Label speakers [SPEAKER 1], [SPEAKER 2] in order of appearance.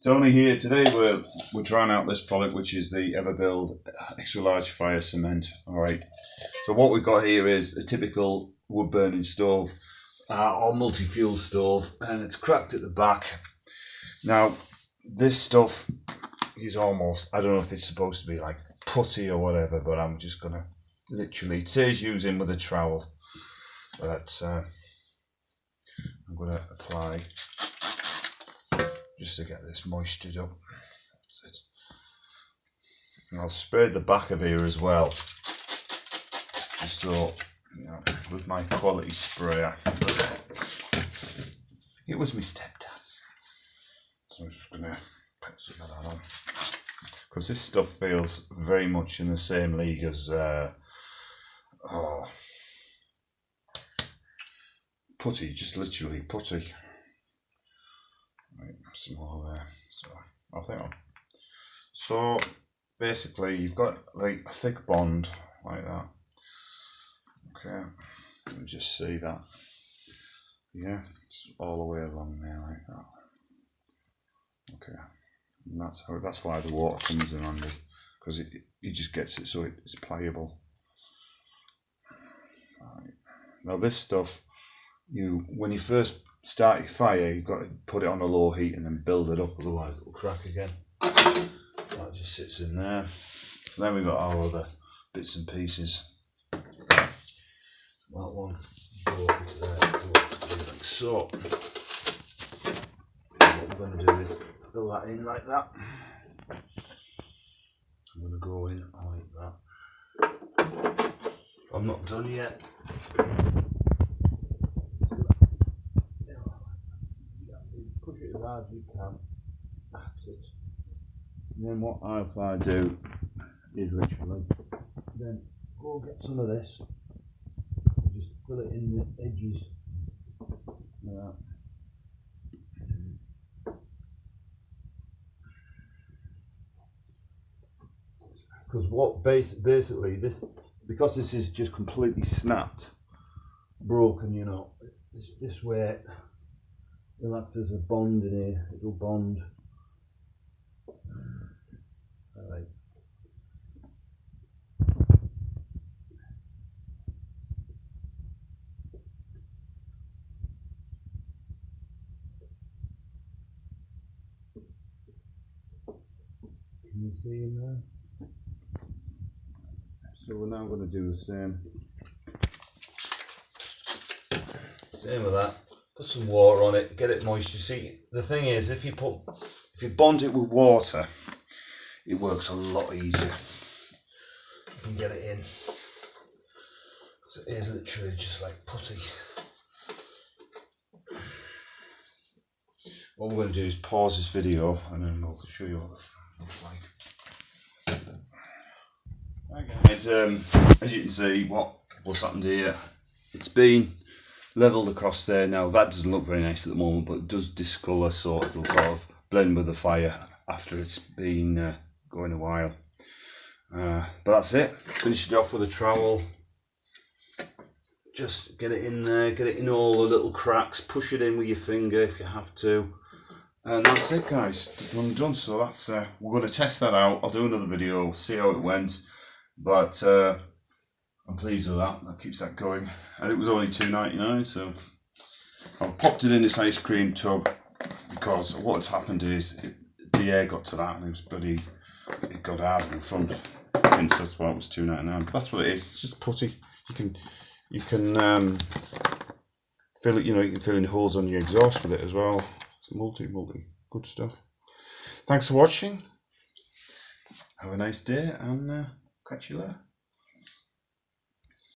[SPEAKER 1] Tony here. Today we're trying out this product, which is the Everbuild extra large fire cement. Alright, so what we've got here is a typical wood burning stove or multi-fuel stove, and it's cracked at the back. Now this stuff is almost, I don't know if it's supposed to be like putty or whatever, but I'm just gonna literally, it says using with a trowel, but I'm gonna apply just to get this moistured up. That's it. And I'll spray the back of here as well, just so, you know, with my quality sprayer. It was my stepdad's, so I'm just gonna put some of that on, because this stuff feels very much in the same league as putty, just literally putty. Right, some more there. So I think so. Basically, you've got like a thick bond like that. Okay, let me just see that. Yeah, it's all the way along there like that. Okay, and that's why the water comes in handy, because it just gets it so it's pliable. Right. Now this stuff, when you first start your fire, you've got to put it on a low heat and then build it up, otherwise it will crack again. That just sits in there. So then we've got our other bits and pieces. So that one, go up into there, like so. What we're going to do is fill that in like that. I'm going to go in like that. I'm not done yet. Push it as hard as you can. That's it. And then what I do is literally then go get some of this, just fill it in the edges like that. Because what basically this, because this is just completely snapped, broken, you know, this way it'll act as a bond in here, it'll bond. Alright. Can you see in there? So we're now going to do the same with that. Put some water on it, get it moist. You see, the thing is, if you bond it with water, it works a lot easier. You can get it in, because it is literally just like putty. What we're going to do is pause this video and then we'll show you what it looks like. Right guys, as you can see, what's happened here, it's been levelled across there. Now that doesn't look very nice at the moment, but it does discolour, so it'll sort of blend with the fire after it's been going a while. But that's it. Finish it off with a trowel. Just get it in there, get it in all the little cracks, push it in with your finger if you have to. And that's it guys, done. So that's we're going to test that out. I'll do another video, see how it went. But I'm pleased with that. That keeps that going. And it was only $2.99, so I've popped it in this ice cream tub, because what's happened is the air got to that and it got out in front. Hence that's why it was $2.99. But that's what it is. It's just putty. You can fill it. You know, you can fill in holes on your exhaust with it as well. It's multi good stuff. Thanks for watching. Have a nice day, and catch you later.